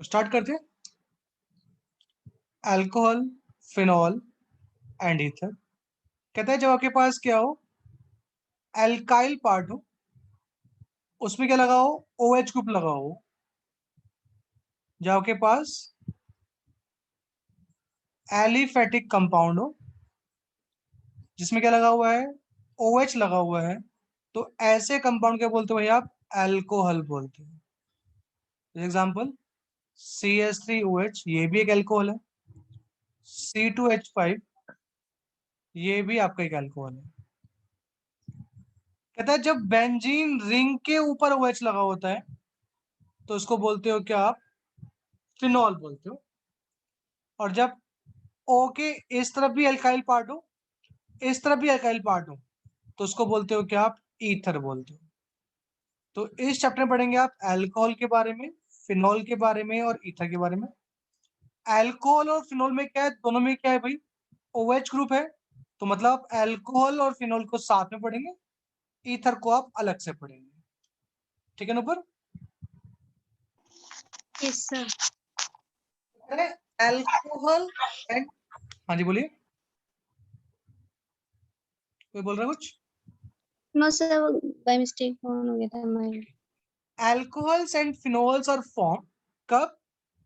तो स्टार्ट करते हैं। Alcohol, phenol and ether. कहता है जब आपके पास क्या हो, एल्काइल पार्ट हो, उसमें क्या लगा हो, OH ग्रुप लगा हो। जब आपके पास एलिफेटिक कंपाउंड हो जिसमें क्या लगा हुआ है, OH लगा हुआ है, तो ऐसे कंपाउंड क्या बोलते हो भाई आप, अल्कोहल बोलते हो। एग्जांपल CH3OH, ये भी एक अल्कोहल है। C2H5, ये भी आपका एक अल्कोहल है। कहता है जब बेंजीन रिंग के ऊपर OH लगा होता है तो उसको बोलते हो क्या आप, फिनॉल बोलते हो। और जब O के इस तरफ भी अल्काइल पार्ट हो, इस तरफ भी अल्काइल पार्ट हो, तो उसको बोलते हो क्या आप, ईथर बोलते हो। तो इस चैप्टर में पढ़ेंगे आप अल्कोहल के बारे में, फिनॉल के बारे में और ईथर के बारे में। अल्कोहल और फिनॉल में क्या है, दोनों में क्या है भाई, OH ग्रुप है, तो मतलब आप अल्कोहल और फिनॉल को साथ में पढ़ेंगे, ईथर को आप अलग से पढ़ेंगे। ठीक है ना ऊपर। Yes sir. अल्कोहल एंड, हाँ जी बोलिए, कोई बोल रहा है कुछ। No sir, by mistake phone हो गया था मैं। Alcohols and phenols are formed कब,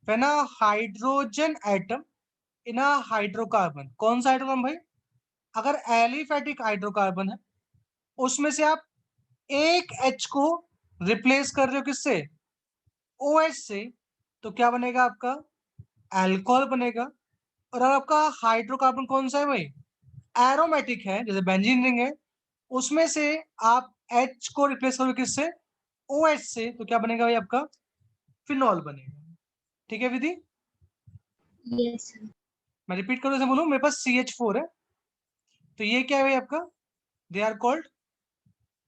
when a hydrogen atom in a hydrocarbon। कौन सा हाइड्रोकार्बन भाई, अगर एलिफेटिक हाइड्रोकार्बन है उसमें से आप एक H को रिप्लेस कर रहे हो किससे, OH से, तो क्या बनेगा आपका, अल्कोहल बनेगा। और अगर आपका हाइड्रोकार्बन कौन सा है भाई, एरोमेटिक है, जैसे बेंजीन रिंग है, उसमें से आप H को रिप्लेस करोगे किससे, OH से, तो क्या बनेगा भाई आपका, फिनॉल बनेगा। ठीक है विधि। Yes sir. मैं रिपीट करूं, जैसे बोलूं मेरे पास CH4 है, तो ये क्या है भाई आपका, they are called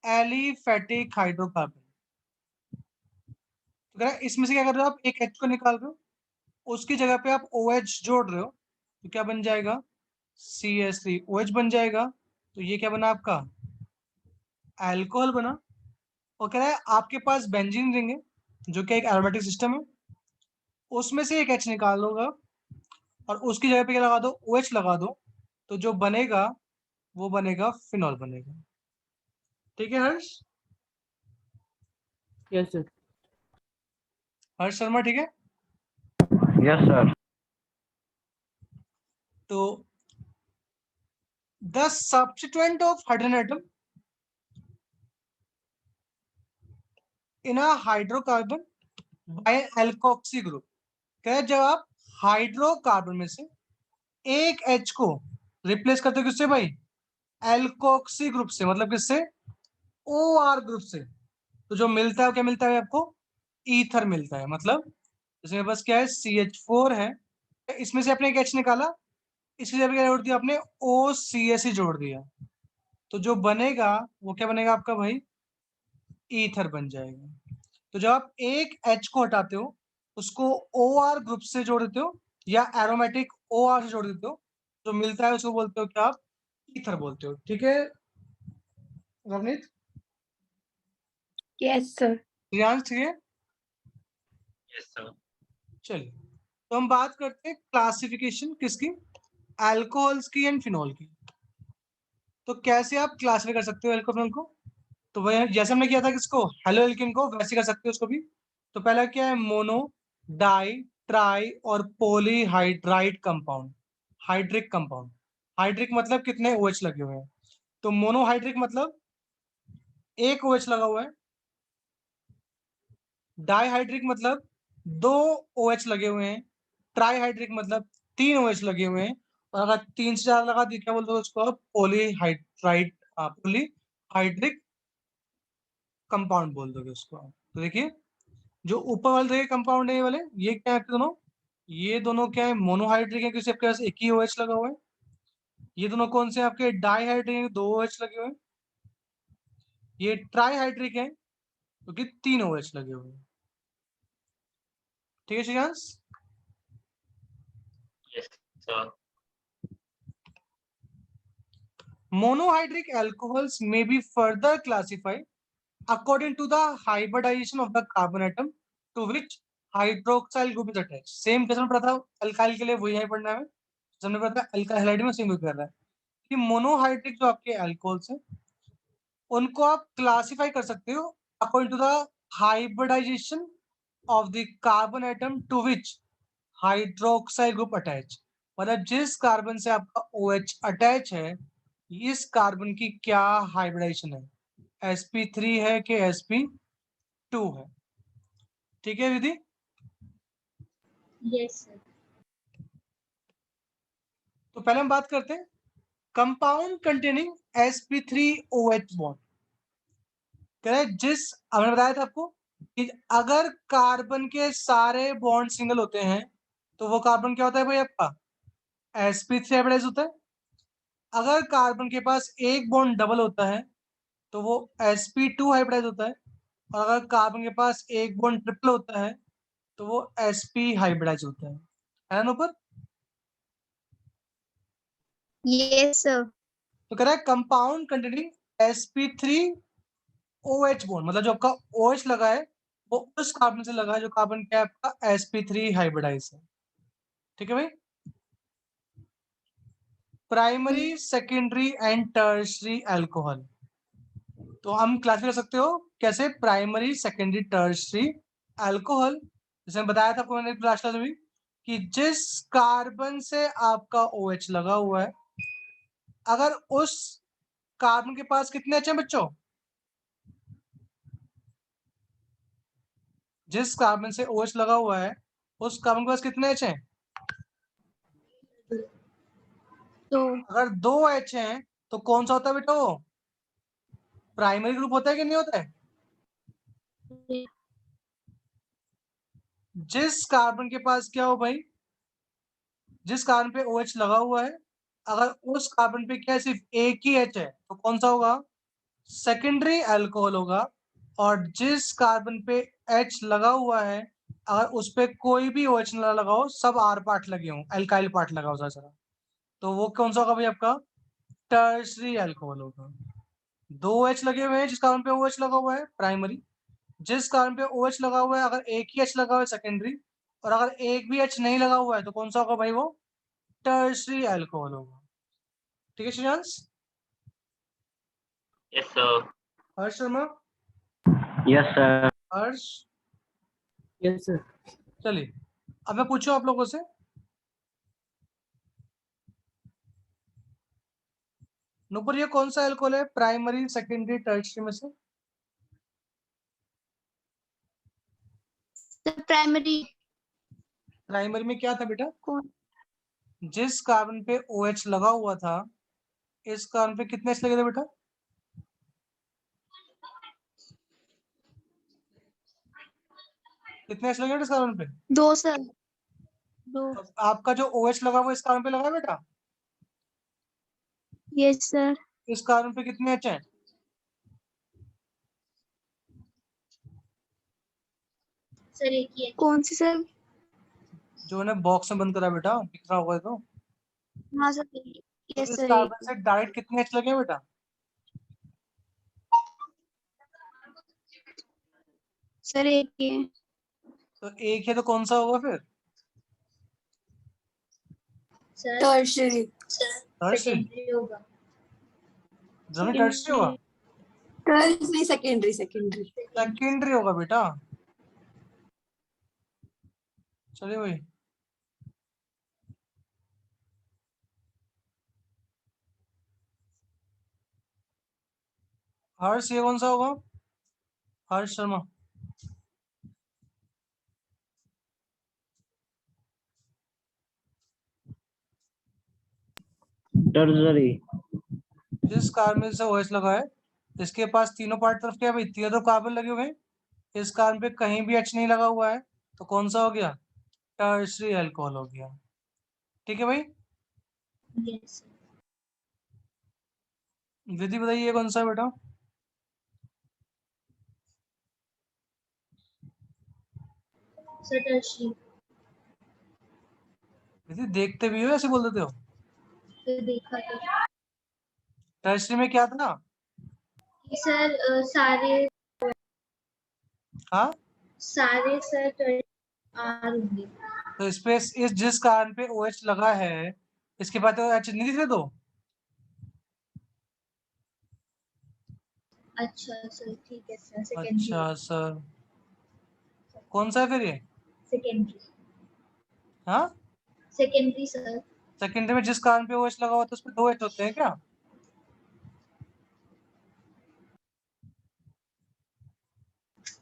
aliphatic hydrocarbon. तो अगर इसमें से क्या कर रहे हो आप, एक H को निकाल रहे हो, उसकी जगह पे आप OH जोड़ रहे हो, तो क्या बन जाएगा, CH3OH बन जाएगा। तो ये क्या बना आपका, अल्कोहल बना। और कह रहा है आपके पास बेंजीन रिंग है जो कि एक एरोमेटिक सिस्टम है, उसमें से एक H निकाल लोगा और उसकी जगह पे क्या लगा दो, OH लगा दो, तो जो बनेगा वो बनेगा फिनॉल बनेगा। ठीक है हर्ष, यस सर। हर्ष शर्मा, ठीक है। Yes sir. तो the substituent of hydrogen atom in a hydrocarbon by alkoxy group. क्या जब आप हाइड्रोकार्बन में से एक H को रिप्लेस करते हो किससे भाई, एल्कोक्सी ग्रुप से, मतलब किससे, OR ग्रुप से, तो जो मिलता है वो क्या मिलता है आपको, ईथर मिलता है। मतलब जैसे मेरे पास क्या है, CH4 है, इसमें से आपने एक H निकाला, इसकी जगह क्या जोड़ दिया आपने, OCS ही जोड़ दिया, तो जो बनेगा वो क्या बनेगा आपका भाई, ईथर बन जाएगा। तो जब आप एक H को हटाते हो, उसको OR ग्रुप से जोड़ देते हो या एरोमेटिक OR से जोड़ देते हो, जो मिलता है उसको बोलते हो क्या आप, ईथर बोलते हो। ठीक है रवनीत, यस सर। रियांश, ठीक है। Yes sir. चलिए, तो हम बात करते हैं क्लासिफिकेशन किसकी, अल्कोहल्स की एंड फिनॉल की। तो कैसे आप क्लासिफाई कर सकते हो अल्कोहल को, तो वह जैसे हमने किया था किसको, हेलो एल्किन को, वैसे कर सकते हो उसको भी। तो पहला क्या है, मोनो, डाई, ट्राई और पॉलीहाइड्राइड कंपाउंड। हाइड्रिक कंपाउंड, हाइड्रिक मतलब कितने OH लगे हुए हैं, तो मोनोहाइड्रिक मतलब एक OH लगा हुआ है, डाईहाइड्रिक मतलब दो OH लगे हुए हैं, ट्राईहाइड्रिक मतलब तीन OH लगे हुए हैं, और अगर तीन से ज्यादा लगा दी क्या बोलते हैं उसको आप, पॉलीहाइड्राइड, पॉलीहाइड्रिक कंपाउंड बोल दोगे उसको आप। तो देखिए जो ऊपर वाले देखिए कंपाउंड है ये वाले, ये क्या है दोनों, ये दोनों क्या है, मोनोहाइड्रिक है क्योंकि आपके पास एक ही OH लगा हुआ है। ये दोनों कौन से आपके, डाईहाइड्रिक है, दो OH लगे हुए हैं। ये ट्राईहाइड्रिक है क्योंकि तीन OH लगे हुए हैं। ठीक है Shreyansh. Yes sir. Monohydric alcohols may be further classified according to the hybridization of the carbon atom to which hydroxyl group is attach. Same जैसे हमने पढ़ा था अल्काइल के लिए, वही है पढ़ना है। हमने पढ़ा था अल्काइल हैलाइड में सेम कर रहा है कि मोनोहाइड्रिक जो आपके अल्कोहल्स हैं उनको आप क्लासिफाई कर सकते हो according to the hybridization of the carbon atom to which hydroxyl group attach. मतलब जिस कार्बन से आपका OH अटैच है, इस कार्बन की क्या हाइब्रिडाइजेशन है, sp3 है कि sp2 है। ठीक है दीदी? Yes sir. तो पहले हम बात करते हैं कंपाउंड कंटेनिंग sp3OH बॉन्ड। कह रहे जिस हमने बताया था आपको कि अगर कार्बन के सारे बॉन्ड सिंगल होते हैं तो वो कार्बन क्या होता है भाई आपका, sp3 हाइब्रिडाइज होता है। अगर कार्बन के पास एक बॉन्ड डबल होता है तो वो sp2 हाइब्रिडाइज होता है। और अगर कार्बन के पास एक बॉन्ड ट्रिपल होता है तो वो sp हाइब्रिडाइज होता है ना ऊपर? Yes sir. तो कह रहा है कंपाउंड कंटेनिंग sp3OH बॉन्ड, मतलब जो आपका OH लगा है वो उस कार्बन से लगा है जो कार्बन क्या है आपका sp3 हाइब्रिडाइज है। ठीक है भाई? Primary, secondary and tertiary alcohol. तो हम क्लासिफाई कर सकते हो कैसे, प्राइमरी, सेकेंडरी, टर्शरी अल्कोहल। जैसे बताया था आपको मैंने लास्ट क्लास में भी कि जिस कार्बन से आपका OH लगा हुआ है, अगर उस कार्बन के पास कितने एच हैं बच्चों, जिस कार्बन से OH लगा हुआ है उस कार्बन के पास कितने एच हैं? तो अगर 2 एच हैं तो कौन सा होता है बेटा, वो प्राइमरी ग्रुप होता है कि नहीं होता है? जिस कार्बन के पास क्या हो भाई, जिस कार्बन पे OH लगा हुआ है, अगर उस कार्बन पे क्या है, सिर्फ एक ही H है तो कौन सा होगा, सेकेंडरी अल्कोहल होगा। और जिस कार्बन पे H लगा हुआ है, अगर उस पे कोई भी OH ना लगा हो, सब R पार्ट लगे हों, अल्काइल पार्ट लगा हो सारा, तो वो कौन सा होगा भाई आपका, टर्शरी अल्कोहल होगा। 2 H लगे हुए हैं जिस कार्बन पे OH लगा हुआ है, प्राइमरी। जिस कार्बन पे OH लगा हुआ है अगर एक ही H लगा हुआ है, सेकेंडरी। और अगर एक भी H नहीं लगा हुआ है तो कौन सा होगा भाई, वो टर्शरी अल्कोहल होगा। ठीक है Shreyansh? Yes, sir. Harsh Sharma? Yes, sir. Harsh? Yes sir. चलिए अब मैं पूछूं आप लोगों से, नूपुर ये कौन सा अल्कोहल है प्राइमरी, सेकेंडरी, टर्शरी में से? प्राइमरी। प्राइमरी में क्या था बेटा, कौन? जिस कार्बन पे OH लगा हुआ था, इस कार्बन पे कितने H लगे थे बेटा? कितने H लगे थे इस कार्बन पे? 2 सर। 2। अब आपका जो OH लगा हुआ इस कार्बन पे लगा है बेटा, यस सर। इस कार्बन पे कितने H हैं? सर एक ही है। कौन सी सर? जो ने बॉक्स में बंद करा बेटा, दिख रहा होगा तो। हाँ सर। तो यस इस सर कार्बन से डायरेक्ट कितने H लगे हैं बेटा? सर एक ही है। तो एक है तो कौन सा होगा फिर, सर टर्शरी। टर्शरी? सेकेंडरी होगा। जमीन टर्शरी होगा, टर्शरी सेकेंडरी सेकेंडरी। सेकेंडरी होगा बेटा। चलिए भाई, हर्ष ये कौन सा होगा, हर्ष शर्मा? Tertiary. जिस कार्बन से OH लगा है, इसके पास तीनों पार्ट तरफ क्या है भाई, तीनों तो कार्बन लगे हुए हैं, इस कार्बन पे कहीं भी H नहीं लगा हुआ है, तो कौन सा हो गया, टर्शरी अल्कोहल हो गया। ठीक है भाई? यस विधि बताइए ये कौन सा है बेटा? Sir tertiary. विधि देखते भी हो ऐसे बोल देते हो? तो देखा था टर्शरी में क्या था? कि सर सारे हाँ सारे सर आर होंगे। तो इस पे इस जिस कार्बन पे OH लगा है इसके बाद तो H नहीं दिख रहे दो। अच्छा सर, ठीक है सर, सेकेंडरी। अच्छा सर, कौन सा है फिर ये? सेकेंडरी। हाँ, सेकेंडरी सर। सेकेंडरी में जिस कार्बन पे OH लगा हुआ था उस पे 2 H होते हैं क्या?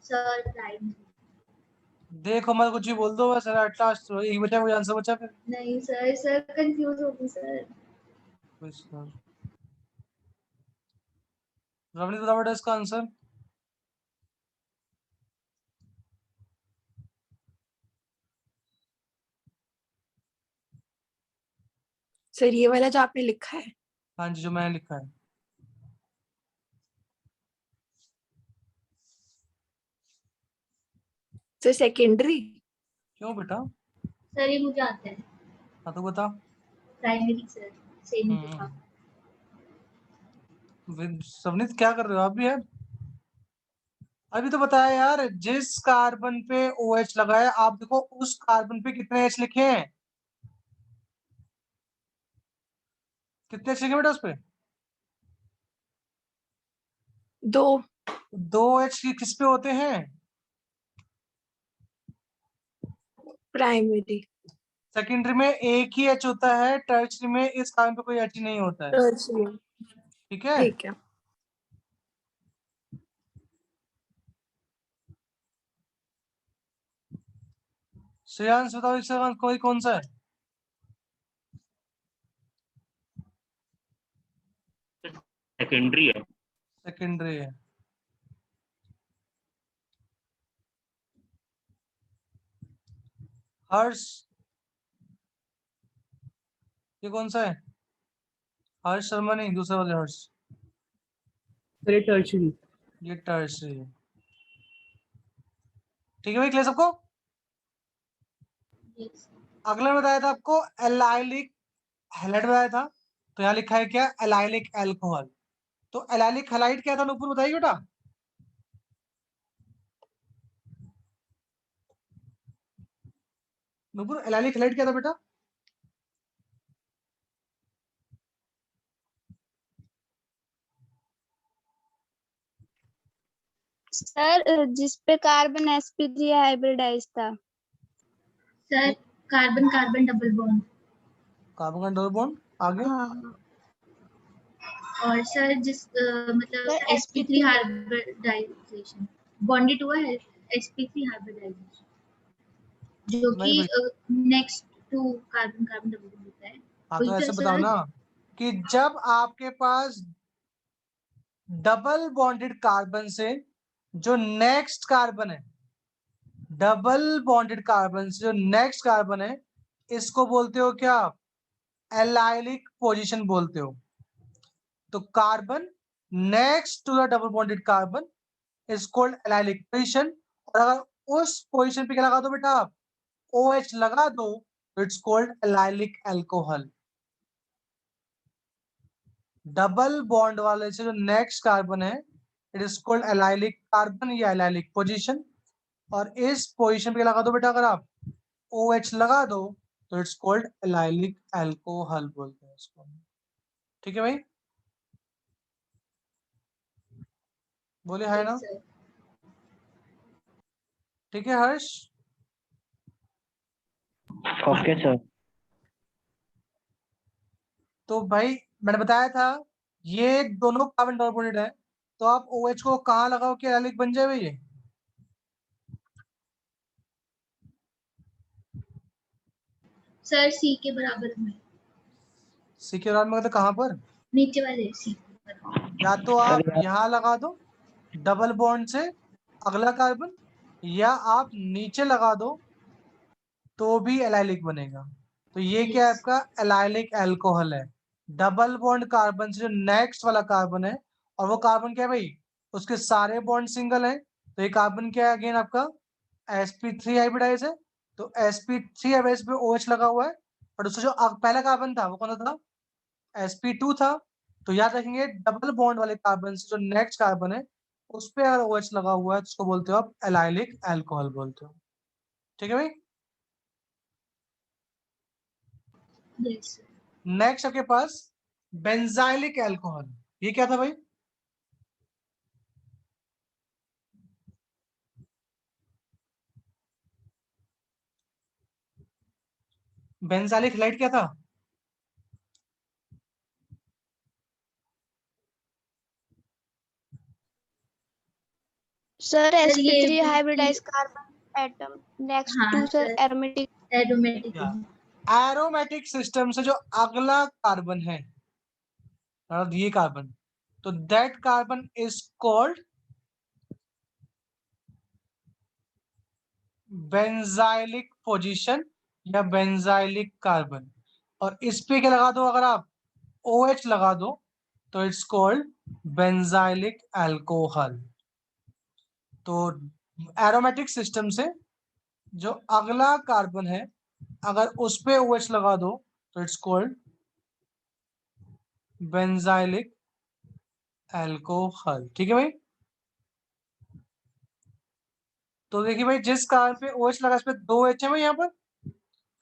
Sir primary. देखो मत कुछ भी बोल दो बस, एट लास्ट एक बचा, कोई आंसर बचा फिर। नहीं सर, सर कंफ्यूज हो गई सर। सर रवनीत बता बेटा इसका आंसर। सर ये वाला जो आपने लिखा है, हाँ जी, जो मैंने लिखा है। Sir secondary. क्यों बेटा? सर ये मुझे आता है। हाँ तो बता। प्राइमरी सर, सेम ही था। रवनीत क्या कर रहे हो आप भी यार? अभी तो बताया यार, जिस कार्बन पे OH लगा है आप देखो उस कार्बन पे कितने H लिखे हैं, कितने H लिखे बेटा उस पे? 2। 2 H किस पे होते हैं? प्राइमरी। सेकेंडरी में एक ही H होता है, टर्शियरी में इस कार्बन पे कोई H ही नहीं होता है। टर्शियरी। ठीक है। ठीक है। श्रेयांश बताओ इसका कोई कौन सा है? सेकेंडरी है। सेकेंडरी है। हर्ष, ये कौन सा है? हर्ष शर्मा नहीं, दूसरा वाले हर्ष। Sir tertiary. ये टर्शियरी है। ठीक है भाई, क्लियर सबको? Yes. अगला बताया था आपको एलाइलिक हैलाइड बताया था, तो यहाँ लिखा है क्या? Allylic alcohol. तो एलाइलिक हैलाइड क्या था नुपुर, बताइए बेटा। नुपुर एलाइलिक हैलाइड क्या था बेटा? सर जिस पे कार्बन sp3 हाइब्रिडाइज था। Sir carbon carbon double bond. Carbon का डबल बॉन्ड आगे। हाँ। और सर जिस मतलब sp3 हाइब्रिडाइजेशन बॉन्डेड हुआ है, sp3 हाइब्रिडाइजेशन जो नहीं कि भाई, next to carbon carbon double bond होता है। हाँ वही तो तो ऐसे है बताओ सर। ना कि जब आपके पास डबल बॉन्डेड कार्बन से जो नेक्स्ट कार्बन है, डबल बॉन्डेड कार्बन से जो नेक्स्ट कार्बन है, इसको बोलते हो क्या? एलाइलिक पोजीशन बोलते हो। तो carbon next to the double bonded carbon is called allylic position. और अगर उस पोजीशन पे क्या लगा दो बेटा आप, OH लगा दो, तो it's called allylic alcohol. Double bond वाले से जो नेक्स्ट कार्बन है, it is called allylic carbon या एलाइलिक पोजीशन। और इस पोजीशन पे लगा दो बेटा अगर आप OH लगा दो, तो इट्स कॉल्ड एलाइलिक अल्कोहल बोलते हैं इसको। ठीक है भाई, बोले हाय ना। सर ठीक है हर्ष। Okay sir. तो भाई मैंने बताया था ये दोनों कार्बन डबल बॉन्डेड है, तो आप OH को कहाँ लगाओ कि एलाइलिक बन जाए भाई ये? सर सी के बराबर में, सी के बराबर में मतलब कहाँ पर? नीचे वाले सी। या तो सर आप यहाँ लगा दो डबल बॉन्ड से अगला कार्बन, या आप नीचे लगा दो तो भी एलाइलिक बनेगा। तो ये क्या है Yes. आपका? एलाइलिक अल्कोहल है। डबल बॉन्ड कार्बन से जो नेक्स्ट वाला कार्बन है, और वो कार्बन क्या है भाई? उसके सारे बॉन्ड सिंगल हैं, तो ये कार्बन क्या है अगेन आपका? sp3 हाइब्रिडाइज है। तो sp3 हाइब्रिडाइज पे OH लगा हुआ है। और उससे जो पहला कार्बन था वो कौन सा था? sp2 था। तो याद रखेंगे डबल बॉन्ड वाले कार्बन से जो नेक्स्ट कार्बन है उस पे अगर OH लगा हुआ है तो उसको बोलते हो आप एलाइलिक अल्कोहल बोलते हो। ठीक है भाई। यस नेक्स्ट आपके पास बेंजाइलिक अल्कोहल, ये क्या था भाई? बेंजाइलिक हैलाइड क्या था? सर ये sp3 hybridize carbon atom next हाँ two sir sir, aromatic aromatic aromatic system से जो अगला कार्बन है, ये कार्बन, तो that carbon is called benzylic position या बेंजाइलिक कार्बन। और इस पे क्या लगा दो, अगर आप OH लगा दो तो इट्स कॉल्ड बेंजाइलिक अल्कोहल। तो एरोमेटिक सिस्टम से जो अगला कार्बन है, अगर उस पे OH लगा दो तो इट्स कॉल्ड बेंजाइलिक अल्कोहल। ठीक है भाई? तो देखिए भाई, जिस कार्बन पे OH लगा, इस पे 2 H है भाई यहाँ पर,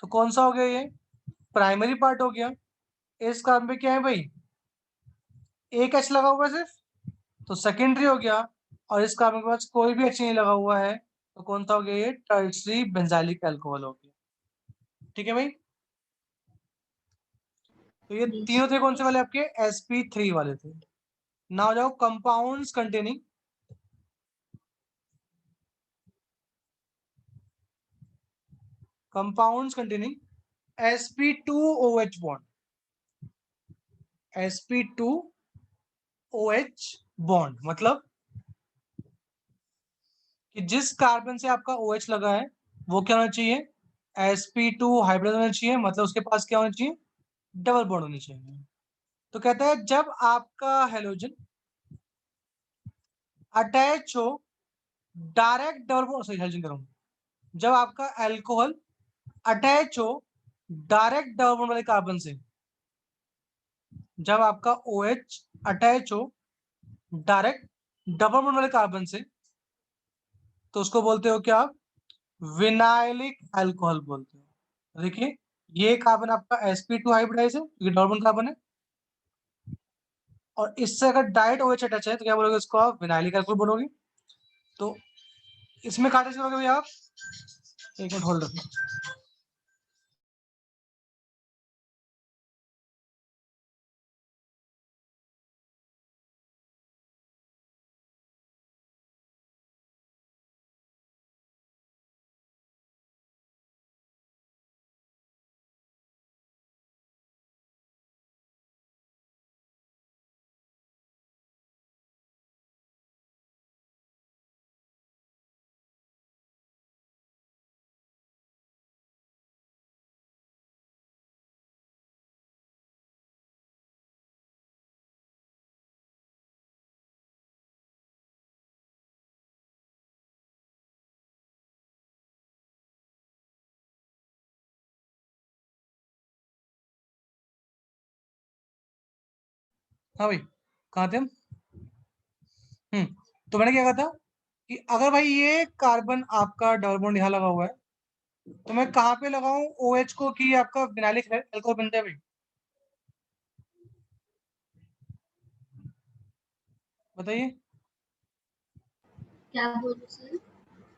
तो कौन सा हो गया? ये प्राइमरी पार्ट हो गया। इस कार्बन पे क्या है भाई? एक H लगा हुआ है सिर्फ, तो सेकेंडरी हो गया। और इस कार्बन के पास कोई भी H नहीं लगा हुआ है, तो कौन सा हो गया? ये टर्शरी बेंजाइलिक अल्कोहल हो गया। ठीक है भाई? तो ये तीनों थे कौन से वाले आपके? sp3 वाले थे। ना हो जाओ compounds containing sp2OH bond, sp2OH bond मतलब कि जिस कार्बन से आपका OH लगा है वो क्या होना चाहिए? sp2 हाइब्रिड होना चाहिए, मतलब उसके पास क्या होना चाहिए? डबल बॉन्ड होनी चाहिए। तो कहता है जब आपका हेलोजन अटैच हो direct double bond, sorry halogen करूँ, जब आपका अल्कोहल अटैच हो डायरेक्ट डबल बॉन्ड वाले कार्बन से, जब आपका OH अटैच हो डायरेक्ट डबल बॉन्ड वाले कार्बन से, तो उसको बोलते हो क्या आप? विनाइलिक अल्कोहल बोलते हो। देखिए, ये कार्बन आपका sp2 हाइब्रिडाइज है, ये डबल बॉन्ड कार्बन है, और इससे अगर डायरेक्ट OH अटैच है तो क्या बोलोगे? इसको आप विनाइलिक अल्कोहल बोलोगे। तो इसमें कहा करोगे भैया आप? एक मिनट होल्ड रखो। हाँ भाई, कहाँ थे हम? तो मैंने क्या कहा था कि अगर भाई ये कार्बन आपका डबल बॉन्ड यहाँ लगा हुआ है, तो मैं कहाँ पे लगाऊं OH को कि आपका विनाइलिक अल्कोहल बन जाए भाई? बताइए, क्या बोलूं सर?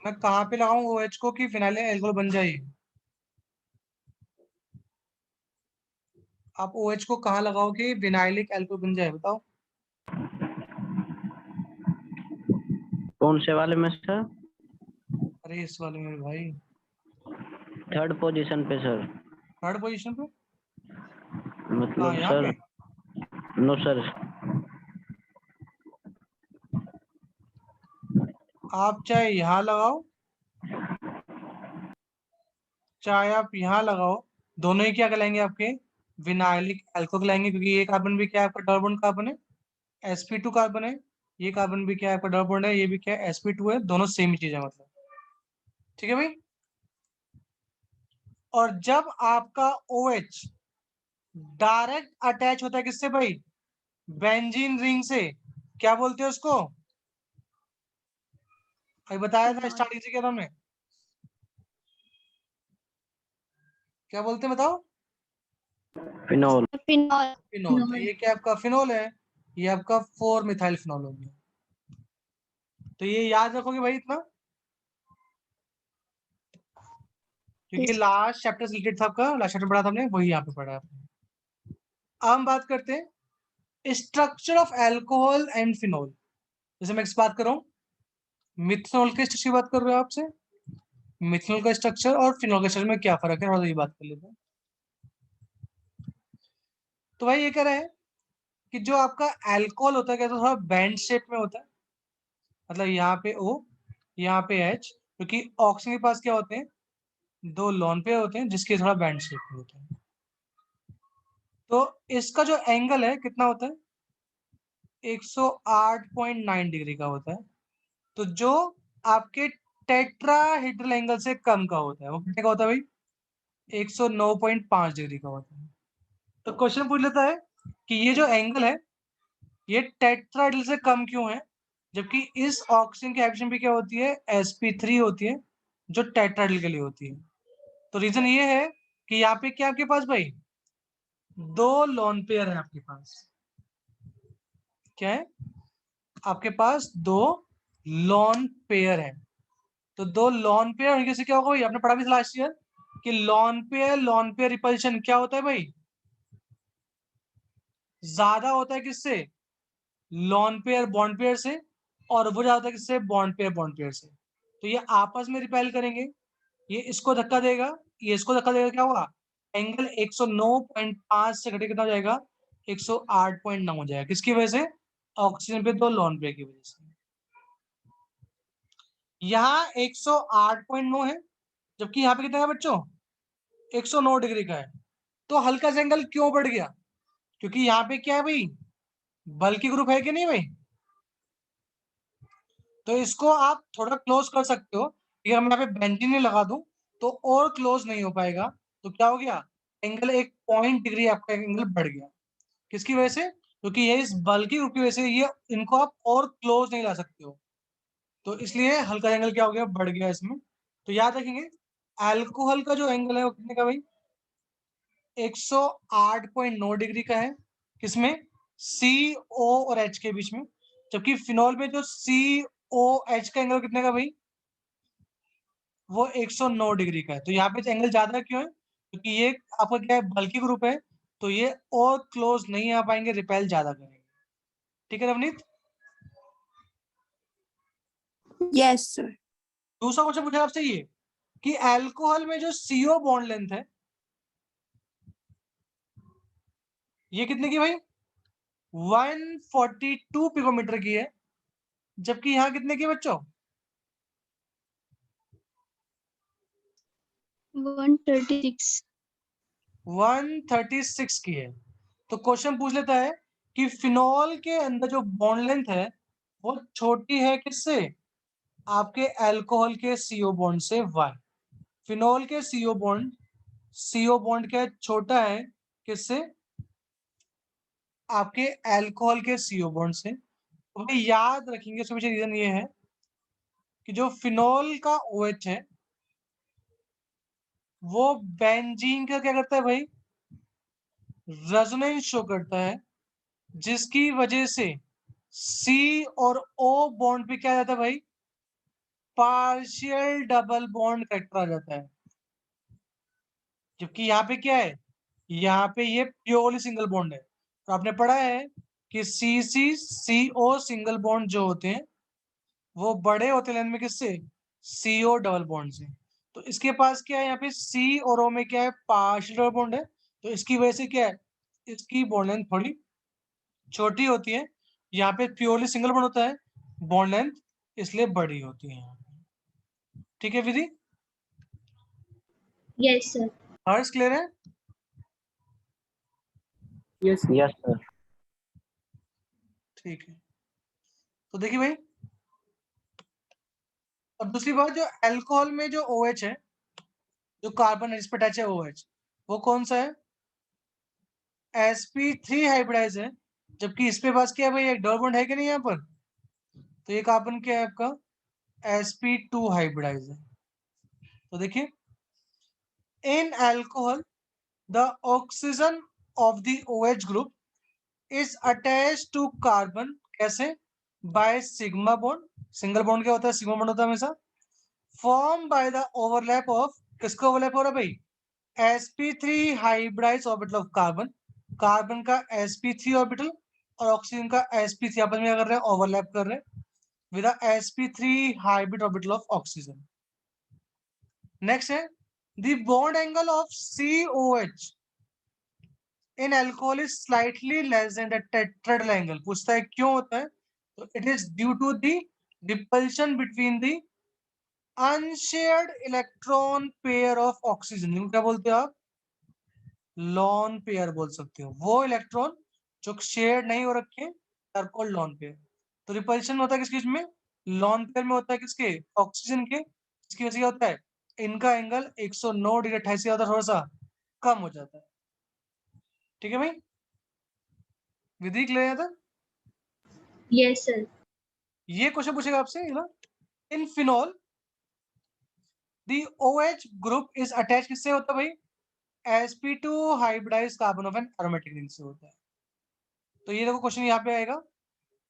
मैं कहाँ पे लगाऊं OH को कि विनाइलिक अल्कोहल बन जाए? आप OH को कहाँ लगाओ कि विनाइलिक अल्कोहल बन जाए, बताओ? कौन से वाले में सर? अरे इस वाले में भाई, थर्ड पोजीशन पे सर। थर्ड पोजीशन पे। हाँ, मतलब यहाँ सर, पे नो सर। आप चाहे यहाँ लगाओ चाहे आप यहाँ लगाओ, दोनों ही क्या कहलाएंगे आपके? विनाइलिक अल्कोहल कहलाएंगे, क्योंकि ये कार्बन भी क्या है आपका? डबल बॉन्ड कार्बन है, sp2 कार्बन है। ये कार्बन भी क्या है आपका? डबल बॉन्ड है। ये भी क्या है? sp2 है। दोनों सेम ही चीज है मतलब। ठीक है भाई? और जब आपका OH डायरेक्ट अटैच होता है किससे भाई? बेंजीन रिंग से, क्या बोलते हैं उसको? अभी बताया था स्टार्टिंग से, क्या था हमने? क्या बोलते हैं बताओ? फिनोल। फिनॉल। फिनोल। तो ये क्या आपका फिनोल है, ये आपका 4 मिथाइल फिनोल हो गया। तो ये याद रखोगे भाई इतना, क्योंकि लास्ट चैप्टर से रिलेटेड था आपका, लास्ट चैप्टर पढ़ा था हमने, वही यहाँ पे पढ़ा है आपने। अब हम बात करते हैं structure of alcohol and phenol. जैसे मैं इस बात कर रहा हूँ, मिथनॉल के स्ट्रक्चर की बात कर रहे हो आपसे, मिथनॉल का स्ट्रक्चर और फिनोल का स्ट्रक्चर में क्या फर्क है, और ये बात कर लेते हैं। तो भाई ये कह रहे हैं कि जो आपका अल्कोहल होता है क्या, तो थोड़ा बैंड शेप में होता है, मतलब यहाँ पे O, यहाँ पे H, क्योंकि ऑक्सीजन के पास क्या होते हैं, 2 लोन पेयर होते हैं जिसके थोड़ा बैंड शेप में होते हैं। तो इसका जो एंगल है कितना होता है, 108.9 डिग्री का होता है। तो जो आपके टेट्राहेड्रल एंगल से कम का होता है वो कितने का होता है भाई, 109.5 डिग्री का होता है। तो क्वेश्चन पूछ लेता है कि ये जो एंगल है ये टेट्राहेड्रल से कम क्यों है, जबकि इस ऑक्सीजन की एफिशिएंसी भी क्या होती है, sp3 होती है, जो टेट्राहेड्रल के लिए होती है। तो रीजन ये है कि यहाँ पे क्या आपके पास भाई, 2 लोन पेयर है आपके पास, क्या है आपके पास, 2 लोन पेयर है। तो 2 लोन पेयर होने से क्या होगा भाई, आपने पढ़ा भी था लास्ट ईयर कि लोन पेयर रिपल्शन क्या होता है भाई, ज्यादा होता है किससे, लोन पेयर बॉन्ड पेयर से, और वो ज्यादा होता है किससे, बॉन्ड पेयर से। तो ये आपस में रिपेल करेंगे, ये इसको धक्का देगा, ये इसको धक्का देगा, क्या होगा, एंगल 109.5 से घटे कितना हो जाएगा, 108.9 हो जाएगा। किसकी वजह से, ऑक्सीजन पे 2 लोन पेयर की वजह से। यहाँ 108.9 है, जबकि यहाँ पे कितना है बच्चों, 109 डिग्री का है। तो हल्का सा एंगल क्यों बढ़ गया, क्योंकि यहाँ पे क्या है भाई, बल्कि ग्रुप है कि नहीं भाई। तो इसको आप थोड़ा क्लोज कर सकते हो, अगर मैं यहाँ पे बेंजीन नहीं लगा दूं तो और क्लोज नहीं हो पाएगा। तो क्या हो गया, एंगल 1 डिग्री आपका एंगल बढ़ गया। किसकी वजह से, क्योंकि ये इस बल्कि ग्रुप की वजह से ये इनको आप और क्लोज नहीं ला सकते हो, तो इसलिए हल्का एंगल क्या हो गया, बढ़ गया इसमें। तो याद रखेंगे अल्कोहल का जो एंगल है वो कितने का भाई, 108.9 डिग्री का है, किसमें, CO और H के बीच में। जबकि फिनॉल में जो COH का एंगल कितने का भाई, वो 109 डिग्री का है। तो यहाँ पे एंगल ज्यादा क्यों है, क्योंकि ये आपका क्या है, बल्कि ग्रुप है, तो ये और क्लोज नहीं आ पाएंगे, रिपेल ज्यादा करेंगे। ठीक है नवनीत। Yes sir. दूसरा क्वेश्चन पूछा आपसे ये कि अल्कोहल में जो CO बॉन्ड लेंथ है ये कितने की भाई, 142 पिकोमीटर की है, जबकि यहाँ कितने की बच्चों, 136। 136 की है। तो क्वेश्चन पूछ लेता है कि फिनॉल के अंदर जो बॉन्ड लेंथ है वो छोटी है किससे, आपके अल्कोहल के CO बॉन्ड से। वाई, फिनॉल के CO बॉन्ड क्या है, छोटा है किससे, आपके अल्कोहल के CO बॉन्ड से। तो भाई याद रखेंगे, इसके पीछे रीजन ये है कि जो फिनॉल का OH है वो बेंजीन का क्या करता है भाई, रेजोनेंस शो करता है, जिसकी वजह से C और O बॉन्ड पे क्या जाता है भाई, पार्शियल डबल बॉन्ड करेक्टर आ जाता है। जबकि यहाँ पे क्या है, यहाँ पे ये प्योरली सिंगल बॉन्ड है। तो आपने पढ़ा है कि CC-CO सिंगल बॉन्ड जो होते हैं वो बड़े होते हैं लेंथ में किससे, CO डबल बॉन्ड से। तो इसके पास क्या है, यहाँ पे C और O में क्या है, पार्शियल डबल बॉन्ड है, तो इसकी वजह से क्या है, इसकी बॉन्ड लेंथ थोड़ी छोटी होती है। यहाँ पे प्योरली सिंगल बॉन्ड होता है, बॉन्ड लेंथ इसलिए बड़ी होती है यहाँ पे। ठीक है विधि, यस सर। हर्ष क्लियर है। Yes yes sir. ठीक है, तो देखिए भाई, अब दूसरी बात, जो अल्कोहल में जो OH है, जो कार्बन है जिस पे अटैच है OH, वो कौन सा है, sp3 हाइब्रिडाइज है, जबकि इस पे पास क्या है भाई, एक डबल बॉन्ड है कि नहीं यहाँ पर। तो ये कार्बन क्या है आपका, sp2 हाइब्रिडाइज है। तो देखिए इन alcohol the oxygen of the OH group is attached to carbon कैसे? by sigma bond. Single bond क्या होता है? सिग्मा बॉन्ड होता है हमेशा. Form by the overlap of, किसका ओवरलैप हो रहा है भाई? sp3 hybridised orbital of carbon. Carbon का sp3 ऑर्बिटल और ऑक्सीजन का sp3 आपस में क्या कर रहे हैं? ओवरलैप कर रहे हैं with sp3 hybrid orbital of oxygen. Next है the bond angle of COH in alcohol is slightly less than the tetrahedral angle. पूछता है क्यों होता है? तो it is due to the repulsion between the unshared electron pair of oxygen. क्या बोलते हो आप? लॉन पेयर बोल सकते हो. वो इलेक्ट्रॉन जो शेयर नहीं हो रखे आर कॉल्ड लॉन पेयर. तो रिपल्शन होता है किस चीज में? लॉन पेयर में होता है. किसके? ऑक्सीजन के. इसकी वजह से क्या होता है? इनका एंगल 109 डिग्री 88 होता है, थोड़ा सा कम हो जाता है. ठीक है भाई, विधि क्लियर है था? Yes sir. ये क्वेश्चन पूछेगा आपसे ना. इन phenol the OH group is attach किससे होता है भाई? sp2 hybridised carbon of an aromatic ring से होता है. तो ये देखो क्वेश्चन यहाँ पे आएगा.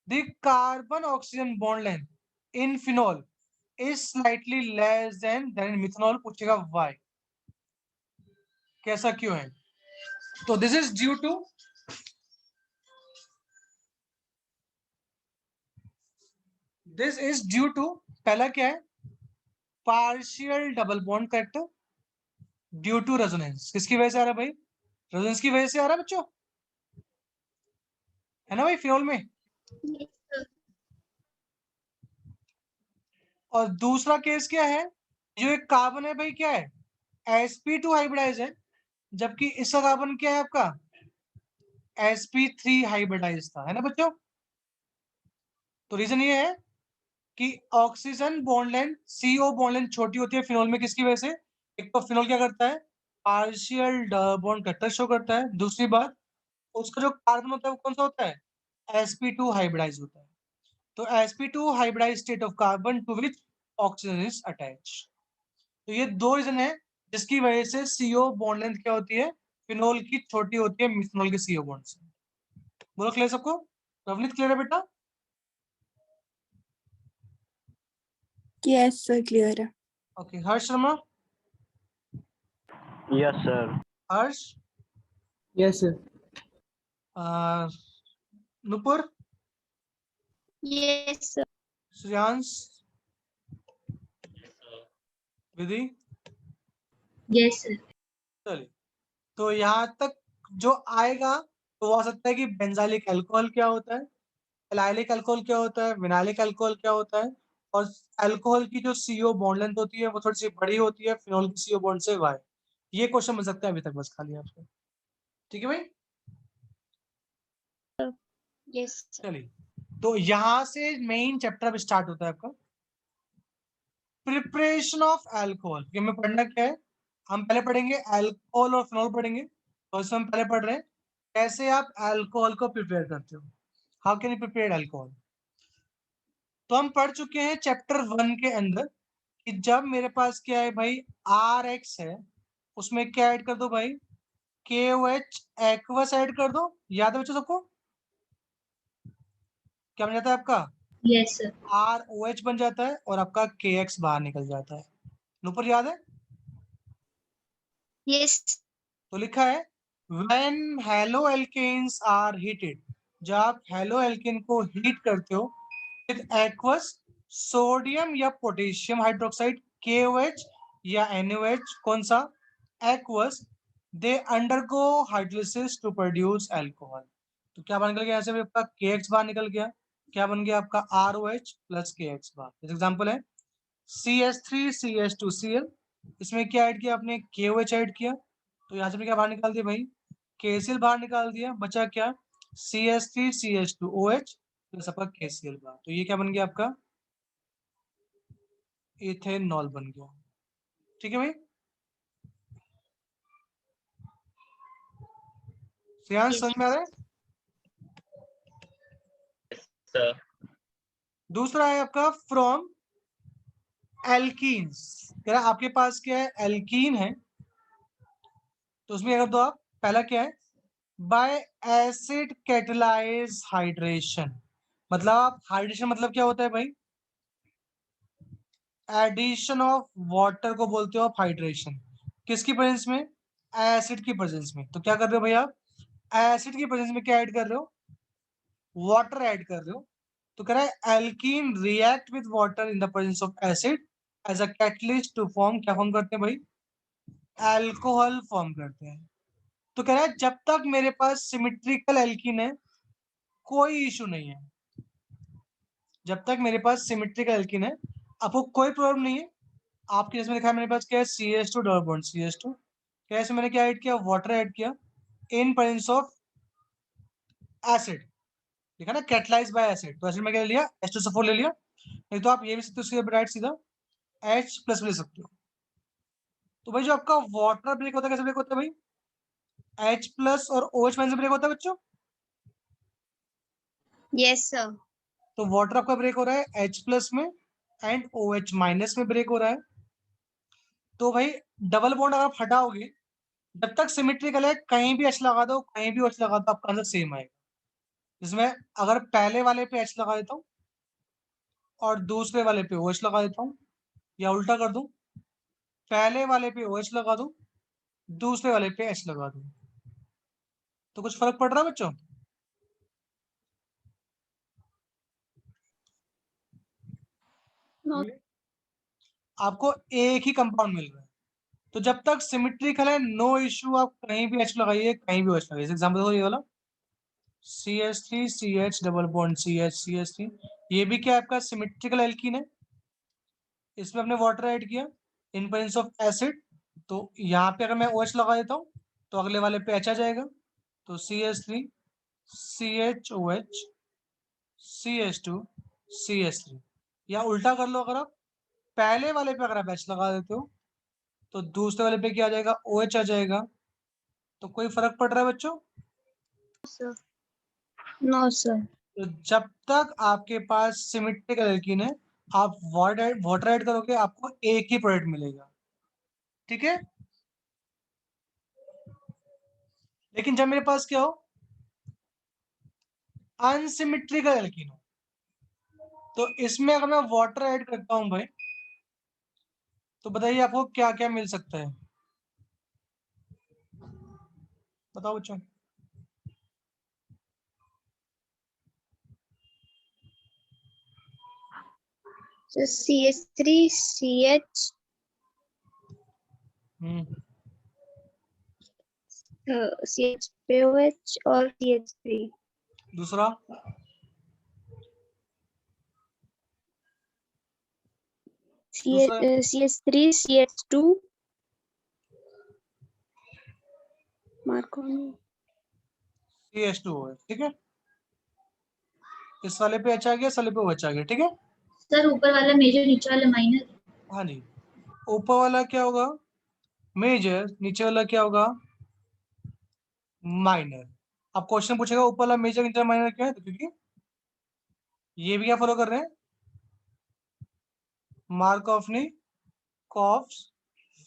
The carbon oxygen bond length in phenol is slightly less then in methanol. पूछेगा व्हाई, कैसा क्यों है? तो दिस इज ड्यू टू पहला क्या है? Partial double bond correct due to resonance. किसकी वजह से आ रहा है भाई? रेजोनेंस की वजह से आ रहा है बच्चों, है ना भाई फिनॉल में. और दूसरा केस क्या है? जो एक कार्बन है भाई क्या है? sp2 हाइब्रिडाइज है, जबकि इसका कार्बन क्या है आपका? sp3 हाइब्रिडाइज था, है ना बच्चों. तो रीजन ये है कि oxygen bond length CO bond length छोटी होती है फिनॉल में. किसकी वजह से? एक तो फिनॉल क्या करता है? पार्शियल बॉन्ड कटर शो करता है. दूसरी बात, उसका जो कार्बन होता है वो कौन सा होता है? sp2 हाइब्रिडाइज होता है. तो sp2 hybridize state of carbon to which oxygen is attach. तो ये दो रीजन है जिसकी वजह से CO बॉन्ड लेंथ क्या होती है? फिनॉल की छोटी होती है मिथनॉल के CO बॉन्ड से. बोलो क्लियर सबको? रवनीत क्लियर है बेटा? Yes, sir. Clear है. Okay. Harsh Sharma. Yes sir. Harsh. Yes, sir. Nupur. Yes sir. Shreyansh. Vidhi. Yes sir. चलिए, तो यहाँ तक जो आएगा तो वो हो सकता है कि बेंजाइलिक अल्कोहल क्या होता है, एलाइलिक अल्कोहल क्या होता है, विनाइलिक अल्कोहल क्या होता है, और अल्कोहल की जो CO बॉन्ड लेंथ होती है वो थोड़ी सी बड़ी होती है फिनॉल की CO बॉन्ड से वाई. ये क्वेश्चन बन सकता है अभी तक बस खाली आपको. ठीक है भाई. Yes sir. चलिए, तो यहाँ से मेन चैप्टर अब स्टार्ट होता है आपका प्रिपरेशन ऑफ अल्कोहल. ये में पढ़ना क्या है? हम पहले पढ़ेंगे अल्कोहल और फिनॉल पढ़ेंगे. तो इसमें हम पहले पढ़ रहे हैं कैसे आप अल्कोहल को प्रिपेयर करते हो. How can you prepare alcohol. तो हम पढ़ चुके हैं चैप्टर 1 के अंदर कि जब मेरे पास क्या है भाई, RX है, उसमें क्या ऐड कर दो भाई? KOH एक्वस ऐड कर दो. याद है बच्चों सबको? क्या बन जाता है आपका? Yes sir. ROH बन जाता है और आपका KX बाहर निकल जाता है. ऊपर याद है? यस. तो लिखा है when haloalkanes are heated. जब आप हेलोएल्केन को हीट करते हो विद एक्वस सोडियम या पोटेशियम हाइड्रोक्साइड KOH या NaOH, कौन सा? Aqueous. They undergo hydrolysis to produce alcohol. तो क्या बन गया? यहाँ से आपका KX बाहर निकल गया. क्या बन गया आपका? ROH प्लस KX बाहर. जैसे एग्जांपल है CH3CH2Cl. इसमें क्या ऐड किया आपने? KOH ऐड किया. तो यहाँ से क्या बाहर निकाल दिया भाई? KCl बाहर निकाल दिया. बचा क्या? CH3CH2OH प्लस आपका KCl बाहर. तो ये क्या बन गया आपका? इथेनॉल बन गया. ठीक है भाई. श्रेयांश समझ में आ रहा है? दूसरा है आपका फ्रॉम एल्कीन्स. आपके पास क्या है? एल्कीन है. तो उसमें अगर दो आप, पहला क्या है, बाय एसिड कैटलाइज हाइड्रेशन, मतलब आप हाइड्रेशन मतलब क्या होता है भाई, एडिशन ऑफ वाटर को बोलते हो आप हाइड्रेशन, किसकी प्रेजेंस में, एसिड की प्रेजेंस में। तो क्या कर रहे हो भाई आप, एसिड की प्रेजेंस में क्या ऐड कर रहे हो, वाटर ऐड कर रहे हो। तो कह रहा है alkene react with water in the presence of acid as a catalyst to form, क्या फॉर्म करते हैं भाई, अल्कोहल फॉर्म करते हैं। तो कह रहा है जब तक मेरे पास सिमेट्रिकल एल्कीन है कोई इशू नहीं है, जब तक मेरे पास सिमेट्रिकल एल्कीन है आपको कोई प्रॉब्लम नहीं है। आपके जैसे लिखा है मेरे पास क्या है, CH2 डबल बॉन्ड CH2, कैसे मैंने क्या ऐड किया, वाटर ऐड किया इन प्रेजेंस ऑफ एसिड, लिखा ना कैटलाइज बाय एसिड, तो एसिड में क्या ले लिया, H2SO4 ले लिया। नहीं तो आप ये भी सकते हो, सीधा राइट सीधा H प्लस ले सकते हो। तो भाई जो आपका वाटर ब्रेक होता है कैसे ब्रेक होता है भाई, H प्लस और OH माइनस ब्रेक होता है बच्चों। Yes, sir. तो वाटर आपका ब्रेक हो रहा है H प्लस में एंड OH माइनस में ब्रेक हो रहा है। तो भाई डबल बॉन्ड अगर आप हटाओगे, जब तक सिमेट्रिकल है कहीं भी H लगा दो, कहीं भी OH लगा दो, आपका आंसर सेम आएगा। इसमें अगर पहले वाले पे H लगा देता हूँ और दूसरे वाले पे OH लगा देता हूँ, या उल्टा कर दूं, पहले वाले पे OH लगा दूं, दूसरे वाले पे H लगा दूं, तो कुछ फर्क पड़ रहा है बच्चों। No. आपको एक ही कंपाउंड मिल रहा है, तो जब तक सिमेट्रिकल है नो इश्यू, आप कहीं भी H लगाइए कहीं भी OH लगाइए। एग्जाम्पल देखो ये वाला CH3 CH double bond CH CH3, ये भी क्या है आपका सिमेट्रिकल एल्कीन है, इसमें आपने वाटर ऐड किया इन प्रेजेंस ऑफ एसिड। तो यहाँ पे अगर मैं OH लगा देता हूँ तो अगले वाले पे H आ जाएगा, तो CH3 CHOH CH2 CH3, या उल्टा कर लो, अगर आप पहले वाले पे अगर आप H लगा देते हो तो दूसरे वाले पे क्या आ जाएगा, OH आ जाएगा। तो कोई फर्क पड़ रहा है बच्चों। No, sir. तो जब तक आपके पास सिमेट्रिकल एल्कीन है आप वाटर ऐड करोगे आपको एक ही प्रोडक्ट मिलेगा, ठीक है। लेकिन जब मेरे पास क्या हो, अनसिमेट्रिकल एल्कीन हो, तो इसमें अगर मैं वाटर ऐड करता हूं भाई, तो बताइए आपको क्या क्या मिल सकता है, बताओ बच्चों। So CH3, CH, CHPOH और CH3. दूसरा दूसरा CH3, CH2. Marconi. CH2 है, ठीक है। इस वाले पे H आ गया, इस वाले पे OH आ गया, ठीक है। सर ऊपर वाला मेजर नीचे वाला माइनर. हाँ जी, ऊपर वाला क्या होगा मेजर, नीचे वाला क्या होगा माइनर। अब क्वेश्चन पूछेगा ऊपर वाला मेजर नीचे वाला माइनर क्या है, तो क्योंकि ये भी क्या फॉलो कर रहे हैं, मार्कऑफ ने कॉफ्स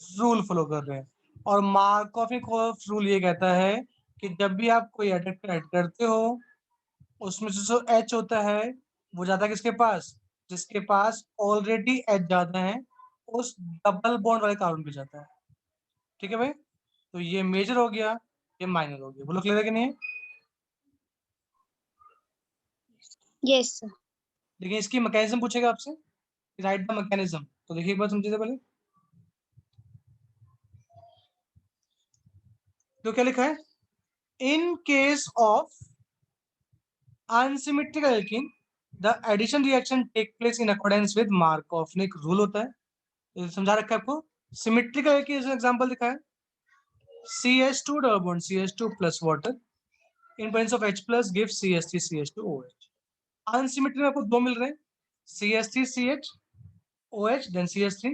रूल फॉलो कर रहे हैं। और मार्कऑफ ने कॉफ्स रूल ये कहता है कि जब भी आप कोई एडक्ट ऐड करते हो उसमें से जो H होता है वो जाता है किसके पास, जिसके पास ऑलरेडी H ज्यादा है उस डबल बॉन्ड वाले कार्बन पे जाता है, ठीक है भाई। तो ये मेजर हो गया, ये माइनर हो गया, बोलो क्लियर है कि नहीं है। Yes, sir. लेकिन इसकी मैकेनिज्म पूछेगा आपसे, राइट द मैकेनिज्म, तो देखिए एक बार समझिए पहले, तो क्या लिखा है, in case of unsymmetrical alkene the addition reaction take place in accordance with Markovnikov ने एक रूल होता है, तो समझा रखा है आपको। सिमेट्रिकल एल्कीन एग्जांपल दिखा है CH2 double bond CH2 plus water in presence of H plus give CH3 CH2 OH। Unsymmetric में आपको दो मिल रहे हैं, CH3 CH OH then CH3,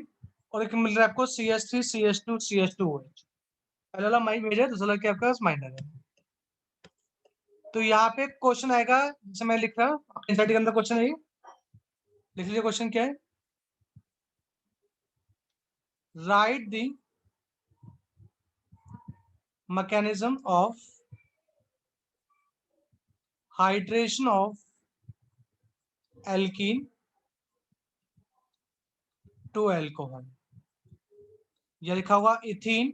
और एक मिल रहा है आपको CH3 CH2 CH2 OH। पहला वाला मेजर, दूसरा वाला क्या आपका माइनर है। तो यहाँ पे क्वेश्चन आएगा, जैसे मैं लिख रहा हूँ एनसीईआरटी के अंदर क्वेश्चन है ये, लिख लीजिए क्वेश्चन क्या है, right the mechanism of hydration of alkene to alcohol, यह लिखा हुआ इथीन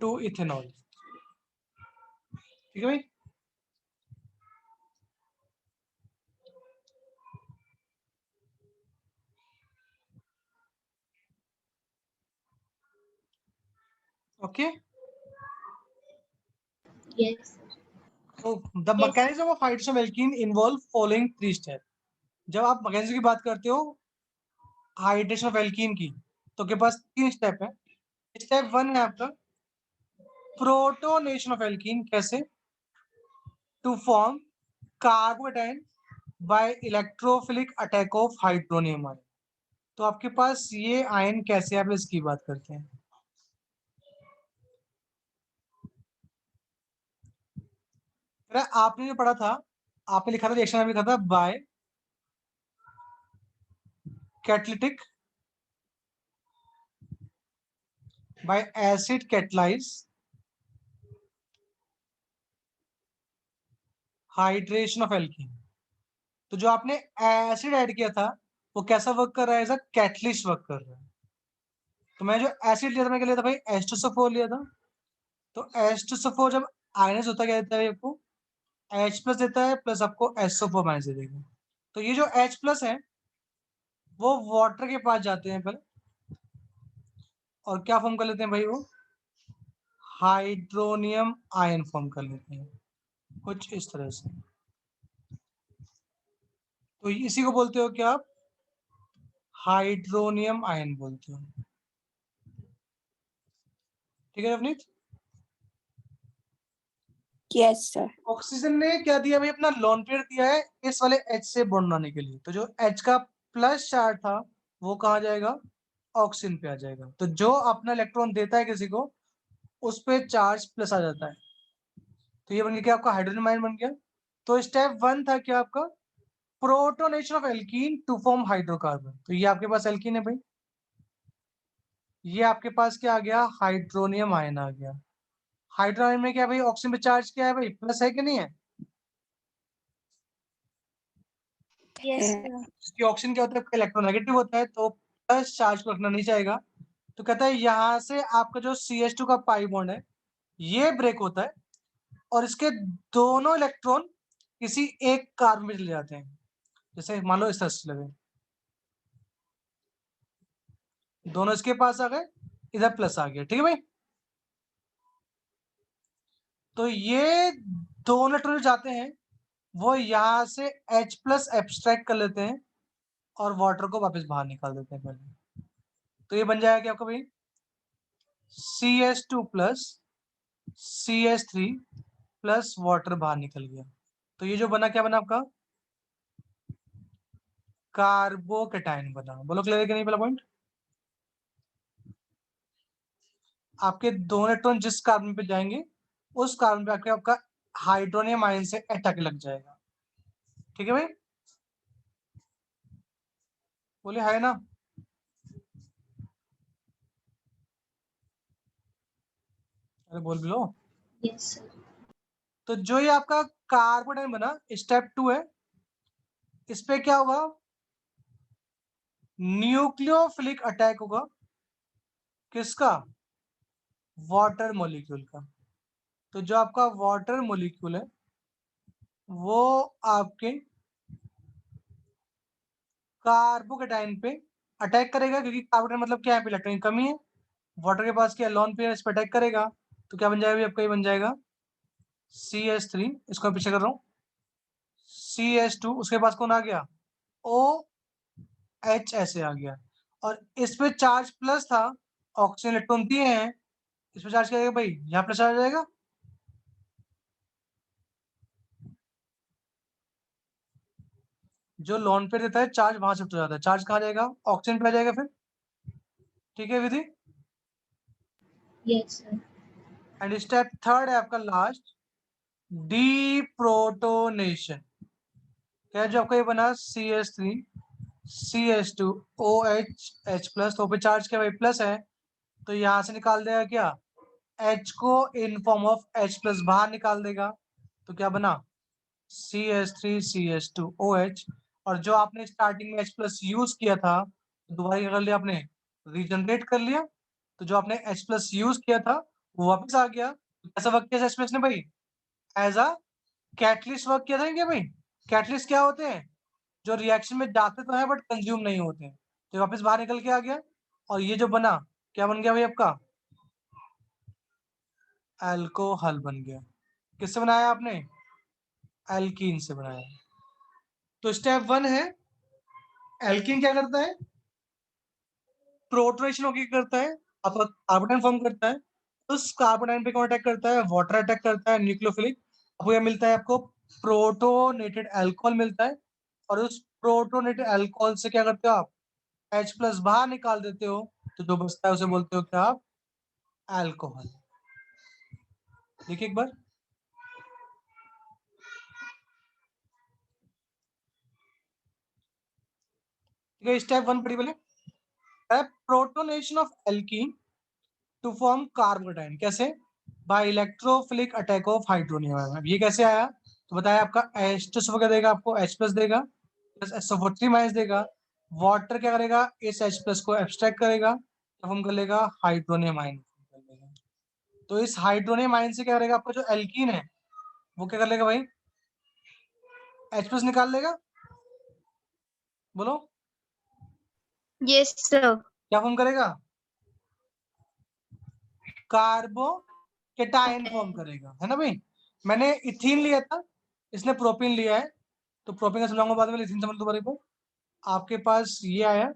टू इथेनॉल। ठीक है भाई, ओके। Yes. तो the mechanism of hydrogen alkene involve following 3 step. जब आप मैकेनिज्म की बात करते हो हाइड्रेशन ऑफ एल्कीन की, तो के पास 3 स्टेप है। स्टेप 1 है आपका प्रोटोनेशन ऑफ एल्कीन, कैसे? To form carbocation by electrophilic attack of hydronium ion. तो आपके पास ये आयन कैसे, आप इसकी बात करते हैं। आपने जो पढ़ा था, आपने लिखा था रिएक्शन में लिखा था by catalytic by acid catalyse hydration of alkene. तो जो आपने एसिड ऐड किया था वो कैसा वर्क कर रहा है? एज अ कैटलिस्ट वर्क कर रहा है। तो मैं जो एसिड लिया था, मैं क्या लिया था भाई? H2SO4 लिया था। तो H2SO4 जब आयनाइज होता है क्या देता है आपको? H+ देता है, प्लस आपको SO4- दे देगा। तो ये जो H+ है वो वाटर के पास जाते हैं पहले, और क्या फॉर्म कर लेते हैं भाई? वो हाइड्रोनियम आयन फॉर्म कर लेते हैं, कुछ इस तरह से। तो इसी को बोलते हो क्या आप? हाइड्रोनियम आयन बोलते हो। ठीक है नवनीत? Yes, sir. ऑक्सीजन ने क्या दिया भाई? अपना लोन पेयर दिया है इस वाले H से बॉन्ड बनाने के लिए। तो जो H का प्लस चार्ज था वो कहाँ जाएगा? ऑक्सीजन पे आ जाएगा। तो जो अपना इलेक्ट्रॉन देता है किसी को, उस पे चार्ज प्लस आ जाता है। तो ये बन गया क्या आपका? हाइड्रोजन आयन बन गया। तो स्टेप 1 था क्या आपका? Protonation of alkene to form hydrocarbon. तो ये आपके पास एल्कीन है भाई, ये आपके पास क्या आ गया? हाइड्रोनियम आयन आ गया। हाइड्रोनियम में क्या भाई? ऑक्सीजन पे चार्ज क्या है भाई? प्लस है कि नहीं है? Yes, Uh, sir. क्योंकि ऑक्सीजन क्या होता है? इलेक्ट्रोनेगेटिव होता है, तो प्लस चार्ज को रखना नहीं चाहेगा। तो कहता है यहाँ से आपका जो CH2 का पाई बॉन्ड है ये ब्रेक होता है, और इसके दोनों इलेक्ट्रॉन किसी एक कार्बन में चले जाते हैं। जैसे मान लो इस तरह से लगे, दोनों इसके पास आ गए, इधर प्लस आ गया। ठीक है भाई? तो ये दोनों इलेक्ट्रॉन जो जाते हैं वो यहाँ से H+ एब्स्ट्रैक्ट कर लेते हैं और वाटर को वापस बाहर निकाल देते हैं पहले। तो ये बन जाएगा क्या आपका भाई? CH2+ CH3 प्लस वाटर बाहर निकल गया। तो ये जो बना क्या बना आपका? कार्बोकेटाइन बना। बोलो क्लियर है कि नहीं? पहला पॉइंट, आपके दोनों इलेक्ट्रॉन जिस कार्बन पे जाएंगे उस कार्बन पे आके आपका हाइड्रोनियम आयन से अटैक लग जाएगा। ठीक है भाई? बोले है ना? अरे बोल भी लो। Yes, sir. तो जो ये आपका कार्बोकेटाइन बना, स्टेप 2 है। इस पे क्या होगा? न्यूक्लियोफिलिक अटैक होगा। किसका? वाटर मॉलिक्यूल का। तो जो आपका वाटर मॉलिक्यूल है वो आपके कार्बोकेटाइन पे अटैक करेगा, क्योंकि कार्बोकेटाइन मतलब क्या है? इलेक्ट्रॉन की कमी है, वाटर के पास क्या लोन पेयर, इस पर अटैक करेगा। तो क्या बन जाएगा आपका? ये बन जाएगा CH3, इसको मैं पीछे कर रहा हूँ, CH2, उसके पास कौन आ गया? OH ऐसे आ गया, और इस पे चार्ज प्लस था, ऑक्सीजन इलेक्ट्रॉन दिए हैं, इस पे चार्ज क्या जाएगा भाई? यहाँ प्लस आ जाएगा। जो लोन पेयर देता है चार्ज वहां शिफ्ट हो जाता है, चार्ज कहाँ जाएगा? ऑक्सीजन पे आ जाएगा फिर। ठीक है विधि? Yes, sir. एंड स्टेप 3 है आपका लास्ट, डीप्रोटोनेशन। क्या जो आपका ये बना CH3 CH2 OH H+, तो पे चार्ज क्या भाई? प्लस है, तो यहां से निकाल देगा क्या? H को in form of H plus बाहर निकाल देगा, तो क्या बना CH3CH2OH। और जो आपने स्टार्टिंग में H प्लस यूज किया था दोबारा क्या कर लिया आपने, रीजनरेट कर लिया। तो जो आपने H प्लस यूज किया था वो वापस आ गया। ऐसा वर्क किया H प्लस ने भाई, एज अ कैटलिस्ट वर्क किया था क्या भाई। कैटलिस्ट क्या होते हैं, जो रिएक्शन में जाते तो है बट कंज्यूम नहीं होते हैं। तो वापस बाहर निकल के आ गया, और ये जो बना क्या बन गया भाई आपका, अल्कोहल बन गया। किससे बनाया आपने, एल्कीन से बनाया। तो स्टेप 1 है, एल्कीन क्या करता है, प्रोटोनेशन होके करता है, आपका कार्बन फॉर्म करता है। उस कार्बन पे कौन अटैक करता है, वाटर अटैक करता है, न्यूक्लियोफिलिक। आपको यह मिलता है, आपको प्रोटोनेटेड अल्कोहल मिलता है। और उस प्रोटोनेटेड अल्कोहल से क्या करते हो आप, H प्लस बाहर निकाल देते हो, तो जो बचता है उसे बोलते हो क्या आप, अल्कोहल। देखिए एक बार, स्टेप 1 पढ़ी बोले, protonation of alkene to form carbocation. कैसे, by electrophilic attack of hydronium ion. ये कैसे आया, तो बताया आपका H2 क्या देगा, आपको H प्लस देगा, प्लस SO4 माइनस देगा। वाटर क्या करेगा, इस H प्लस को एब्स्ट्रैक्ट करेगा, तो फॉर्म कर लेगा हाइड्रोनियम आयन। तो इस हाइड्रोनियम आयन से क्या करेगा, आपका जो एल्कीन है वो क्या कर लेगा भाई, H प्लस निकाल लेगा। बोलो यस सर। क्या फॉर्म करेगा, कार्बोकेटाइन फॉर्म करेगा, है ना भाई। मैंने इथीन लिया था, इसने प्रोपीन लिया है, तो प्रोपीन का समझाऊंगा बाद में, इथीन समझ दोबारा को। आपके पास ये आया,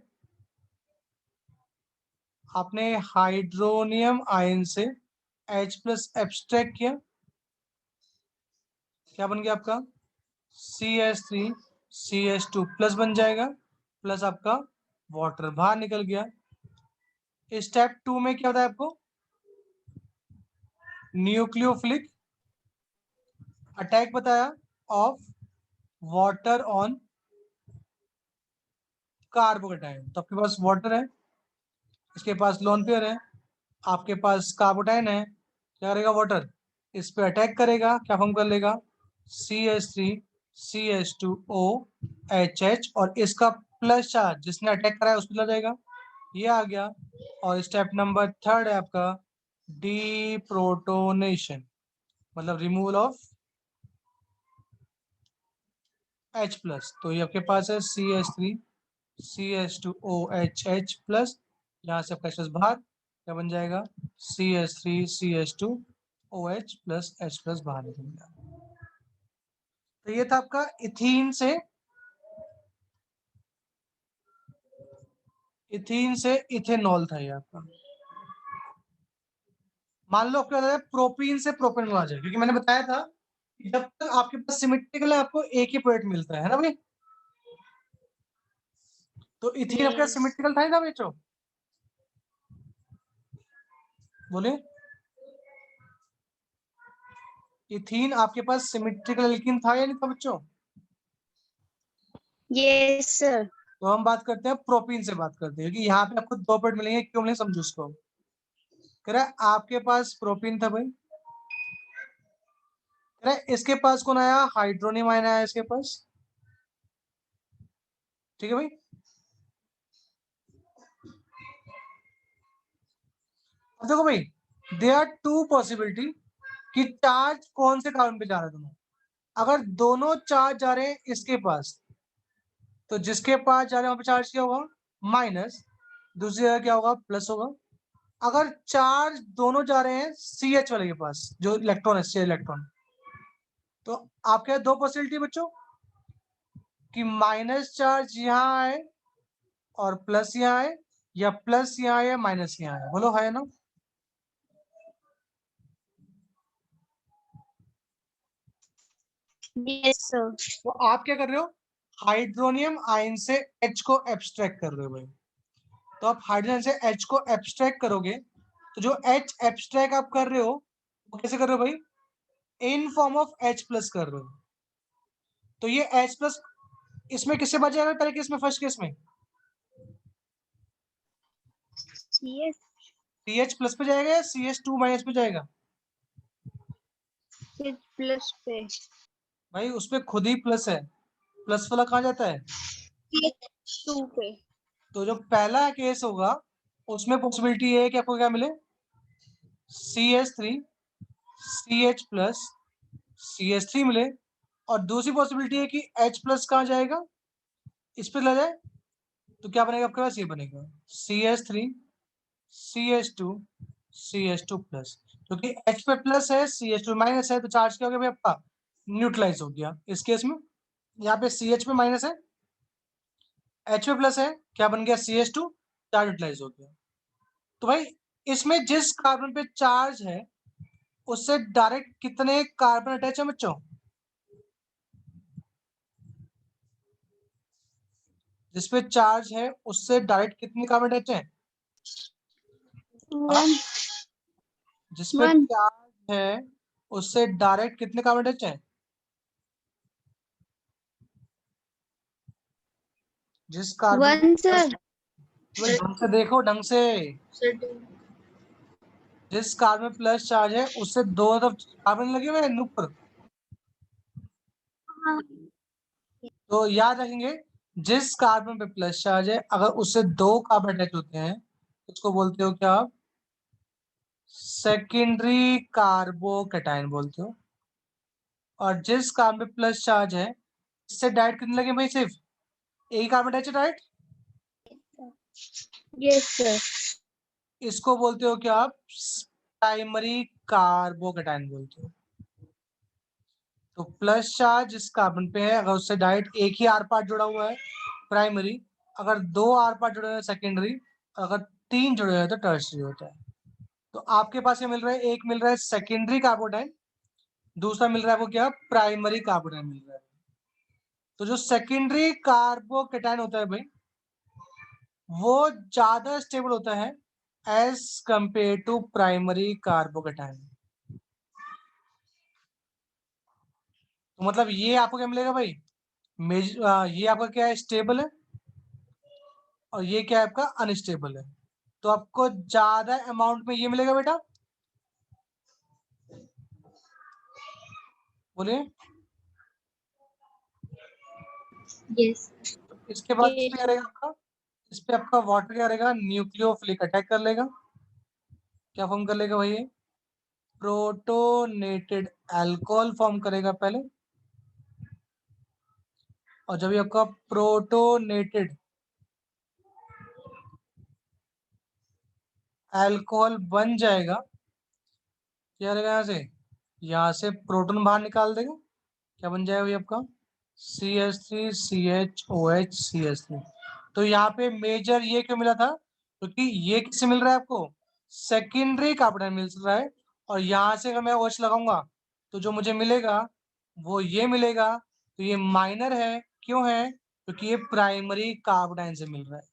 आपने हाइड्रोनियम आयन से H प्लस एब्स्ट्रैक्ट किया, क्या बन गया आपका CH3CH2 प्लस बन जाएगा, प्लस आपका वाटर बाहर निकल गया। स्टेप 2 में क्या होता है आपको, न्यूक्लियोफिलिक अटैक बताया ऑफ वाटर ऑन कार्बोकेटाइन। तो आपके पास वाटर है, इसके पास लोन पेयर है, आपके पास कार्बोटाइन है, क्या करेगा वाटर, इस पे अटैक करेगा, क्या फॉर्म कर लेगा CH3CH2OHH, और इसका प्लस चार्ज जिसने अटैक करा है उस पर लग जाएगा, ये आ गया। और स्टेप नंबर 3 है आपका डीप्रोटोनेशन, मतलब रिमूवल ऑफ H प्लस। तो ये आपके पास है CH3CH2OHH प्लस, यहाँ से आपका H प्लस बाहर, क्या बन जाएगा CH3CH2OH प्लस H प्लस बाहर निकल गया। तो ये था आपका इथीन से इथेनॉल था ये आपका। मान लो क्या होता है, प्रोपीन से प्रोपेन आ जाए, क्योंकि मैंने बताया था कि जब तक आपके पास सिमेट्रिकल है आपको एक ही प्रोडक्ट मिलता है ना भाई। तो इथीन आपका सिमेट्रिकल था ना बच्चों, बोले इथीन आपके पास सिमेट्रिकल एल्कीन था या नहीं था बच्चों। Yes sir. तो हम बात करते हैं प्रोपीन से, बात करते हैं क्योंकि यहाँ पे आपको 2 प्रोडक्ट मिलेंगे, क्यों मिलेंगे समझो उसको। कह रहा है आपके पास प्रोपीन था भाई, कह रहा है इसके पास कौन आया, हाइड्रोनियम आयन आया इसके पास, ठीक है भाई। अब देखो भाई, देयर आर 2 पॉसिबिलिटी कि चार्ज कौन से कार्बन पे जा रहा है दोनों। अगर दोनों चार्ज जा रहे हैं इसके पास, तो जिसके पास जा रहे हैं वहां पे चार्ज क्या होगा, माइनस, दूसरी जगह क्या होगा, प्लस होगा। अगर चार्ज दोनों जा रहे हैं CH वाले के पास, जो इलेक्ट्रॉन है C इलेक्ट्रॉन, तो आपके 2 पॉसिबिलिटी बच्चों, कि माइनस चार्ज यहाँ आए और प्लस यहाँ आए, या प्लस यहाँ आए या माइनस यहाँ आए। बोलो है ना। Yes sir. तो आप क्या कर रहे हो, हाइड्रोनियम आयन से H को एब्स्ट्रैक्ट कर रहे हो भाई। तो आप हाइड्रोजन से H को एब्स्ट्रैक्ट करोगे, तो जो H एब्स्ट्रैक्ट आप कर रहे हो वो कैसे कर रहे हो भाई, in form of H plus कर रहे हो। तो ये H प्लस इसमें किससे बच जाएगा, पहले केस में, फर्स्ट केस में यस CH प्लस पे जाएगा या CH2 माइनस पे जाएगा? प्लस पे। भाई उसपे खुद ही प्लस है, प्लस वाला कहाँ जाता है? टू पे। तो जो पहला केस होगा उसमें पॉसिबिलिटी है कि आपको क्या मिले, CH3 CH प्लस CH3 मिले, और दूसरी पॉसिबिलिटी है कि H प्लस कहाँ जाएगा, इस पे चला जाए, तो क्या बनेगा आपके पास, ये बनेगा CH3 CH2 CH2 प्लस, क्योंकि H पे प्लस है CH2 माइनस है, तो चार्ज क्या हो गया भाई आपका, न्यूट्रलाइज हो गया। इस केस में यहाँ पे CH पे माइनस है, H पे प्लस है, क्या बन गया CH2, चार्ज न्यूट्रलाइज हो गया। तो भाई इसमें जिस कार्बन पे चार्ज है उससे डायरेक्ट कितने कार्बन अटैच है बच्चों, जिसपे चार्ज है उससे डायरेक्ट कितने कार्बन अटैच है? हाँ? 1 जिसपे 1 चार्ज है उससे डायरेक्ट कितने कार्बन अटैच है? जिस कार्बन 1 सर। ढंग से देखो, ढंग से, जिस कार्बन में प्लस चार्ज है उससे दो तरफ कार्बन लगे हुए हैं ऊपर, तो याद रखेंगे जिस कार्बन पे प्लस चार्ज है अगर उससे दो कार्बन अटैच होते हैं उसको बोलते हो क्या आप, सेकेंडरी कार्बोकैटायन बोलते हो। और जिस कार्बन पे प्लस चार्ज है इससे डायरेक्ट कितने लगे भाई, सिर्फ एक ही कार्बन अटैच है डायरेक्ट, यस सर। इसको बोलते हो क्या आप, प्राइमरी कार्बोकैटायन बोलते हो। तो प्लस चार्ज जिस कार्बन पे है अगर उससे डायरेक्ट एक ही आर पार्ट जुड़ा हुआ है प्राइमरी, अगर दो आर पार्ट जुड़े हुए हैं सेकेंडरी, अगर तीन जुड़े हुए हैं तो टर्शियरी होता है। तो आपके पास ये मिल रहा है, एक मिल रहा है सेकेंडरी कार्बोटाइन, दूसरा मिल रहा है वो क्या, प्राइमरी कार्बोटाइन मिल रहा है। तो जो सेकेंडरी कार्बोकैटायन होता है भाई वो ज्यादा स्टेबल होता है as compare to primary carbocation. तो मतलब ये आपको क्या मिलेगा भाई, ये आपका क्या है, स्टेबल है, और ये क्या है आपका अनस्टेबल है। तो आपको ज्यादा अमाउंट में ये मिलेगा बेटा, बोलिए। यस। इसके बाद इस पे क्या रहेगा आपका, इस पे आपका वाटर क्या रहेगा, न्यूक्लियोफिलिक अटैक कर लेगा, क्या फॉर्म कर लेगा भाई ये, प्रोटोनेटेड अल्कोहल फॉर्म करेगा पहले, और जब ये आपका प्रोटोनेटेड अल्कोहल बन जाएगा, क्या रहेगा, यहाँ से प्रोटॉन बाहर निकाल देगा, क्या बन जाएगा ये आपका CH3 CHOH CH3। तो यहाँ पे मेजर ये क्यों मिला था, क्योंकि ये किससे मिल रहा है आपको, सेकेंडरी कार्बन मिल रहा है, और यहाँ से अगर मैं OH लगाऊंगा तो जो मुझे मिलेगा वो ये मिलेगा, तो ये माइनर है, क्यों है, क्योंकि ये प्राइमरी कार्बोनाइन से मिल रहा है,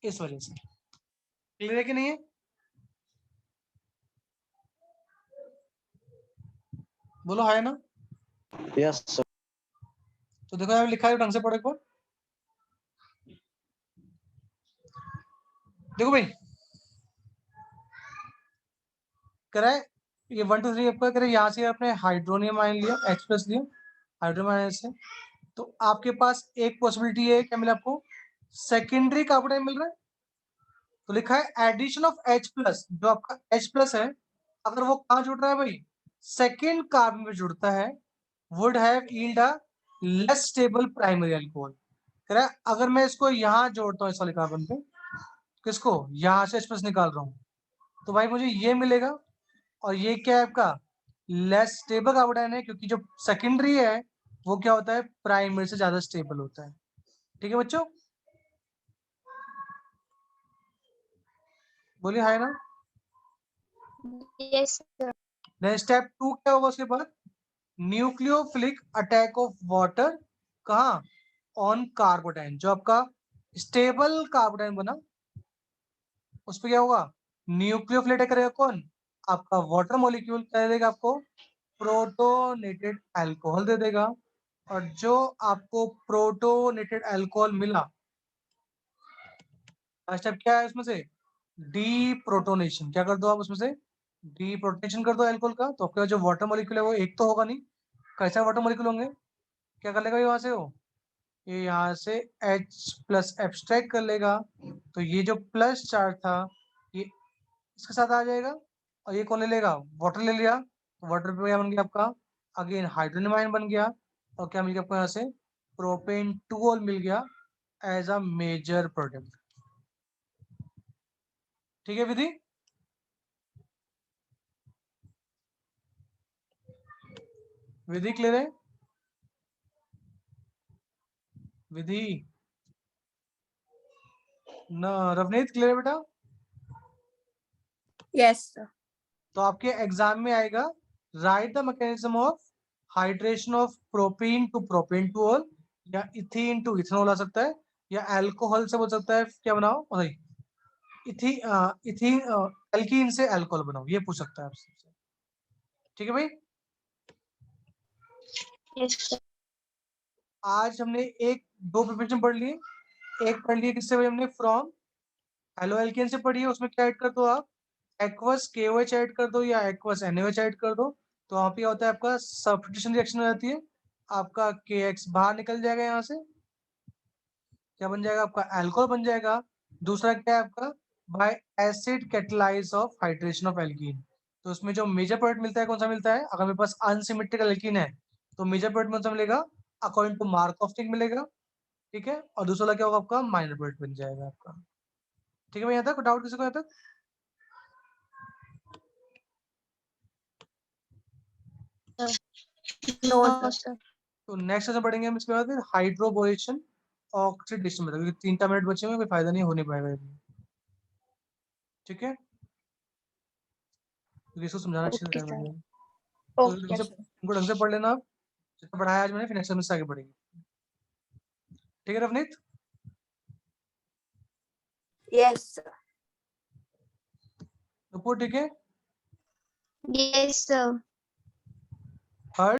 इस वजह से। क्लियर है कि नहीं है? बोलो है ना? Yes sir. तो देखो यहाँ लिखा है, ढंग से पढ़ो एक बार, देखो भाई, करे ये 1 2 3 आपका करे, यहाँ से आपने हाइड्रोनियम आयन लिया, H प्लस लिया हाइड्रोनियम आयन से, तो आपके पास एक पॉसिबिलिटी है, क्या मिला आपको, सेकेंडरी कार्बोनाइल मिल रहा है। तो लिखा है एडिशन ऑफ H प्लस, जो आपका H प्लस है अगर वो कहाँ जुड़ रहा है भाई, सेकेंड कार्बन में जुड़ता है, would have yield a less stable primary alcohol. कह रहा है अगर मैं इसको यहाँ जोड़ता हूँ इस वाले कार्बन पे, किसको, यहाँ से H प्लस निकाल रहा हूँ, तो भाई मुझे ये मिलेगा, और ये क्या है आपका लेस स्टेबल कार्बोनाइन है, क्योंकि जो सेकेंडरी है वो क्या होता है, प्राइमरी से ज्यादा स्टेबल होता है। ठीक है बच्चों, बोलिए हाय ना। Yes sir. देन स्टेप 2 क्या होगा उसके बाद, न्यूक्लियोफिलिक अटैक ऑफ वाटर, कहाँ, ऑन कार्बोटाइन, जो आपका स्टेबल कार्बोटाइन बना उस पर क्या होगा, न्यूक्लियोफिलिक अटैक करेगा कौन, आपका वाटर मॉलिक्यूल, क्या देगा आपको, प्रोटोनेटेड अल्कोहल दे देगा। और जो आपको प्रोटोनेटेड अल्कोहल मिला, स्टेप क्या है उसमें से, डी प्रोटोनेशन, क्या कर दो आप उसमें से डी प्रोटोनेशन कर दो एल्कोहल का, तो आपका जो वाटर मॉलिक्यूल है वो एक तो होगा नहीं, कैसा वाटर मॉलिक्यूल होंगे, क्या कर लेगा ये वहां से, वो ये यहाँ से H प्लस एब्स्ट्रैक्ट कर लेगा, तो ये जो प्लस चार्ज था ये इसके साथ आ जाएगा, और ये कौन ले लेगा, वाटर ले लिया, तो वाटर पे क्या बन गया आपका, अगेन हाइड्रोजन आयन बन गया, और क्या मिल गया आपको यहाँ से, प्रोपेन 2 मिल गया एज अ मेजर प्रोडक्ट। ठीक है विधि, विधि क्लियर है, विधि न रवनीत क्लियर है बेटा। Yes, sir. तो आपके एग्जाम में आएगा write the mechanism of hydration of propene to propane to all, या इथीन टू इथेनॉल आ सकता है, या अल्कोहल से बोल सकता है क्या बनाओ, सॉरी इथीन एल्कीन से अल्कोहल बनाओ, ये पूछ सकता है आपसे। ठीक है भाई, यस सर। आज हमने दो प्रिपरेशन पढ़ लिए, एक पढ़ लिए किससे भाई हमने, फ्रॉम हेलो एल्केन से पढ़ी है, उसमें क्या ऐड कर दो आप, एक्वस KOH ऐड कर दो या एक्वस NaOH ऐड कर दो, तो वहां पे क्या होता है आपका सब्स्टिट्यूशन रिएक्शन हो जाती है, आपका KX बाहर निकल जाएगा, यहाँ से क्या बन जाएगा आपका अल्कोहल बन जाएगा। दूसरा क्या है आपका bye acid catalyse of hydration of alkene, तो उसमें जो मेजर प्रोडक्ट मिलता है कौन सा मिलता है, अगर मेरे पास अनसिमेट्रिकल एल्कीन है तो मेजर प्रोडक्ट कौन सा मिलेगा, अकॉर्डिंग टू मार्कोव मिलेगा, ठीक है, और दूसरा क्या होगा आपका माइनर प्रोडक्ट बन जाएगा आपका। ठीक है भाई, यहाँ तक डाउट किसी को, यहाँ तक No, नो sir. सर। तो नेक्स्ट सेशन पढ़ेंगे हम इसके बाद हाइड्रोबोरेशन ऑक्सीडेशन में, क्योंकि 3 मिनट बचे हुए, कोई फायदा नहीं, हो नहीं पाएगा ये। ठीक है, तो इसको समझाना अच्छे से Okay, करना sir. है, तो Okay, sir. इनको ढंग से पढ़ लेना आप, जितना पढ़ाया आज मैंने, फिर नेक्स्ट सेमेस्टर आगे पढ़ेंगे। ठीक है रवनीत, Yes, sir. तो ठीक है, यस सर। हर्ष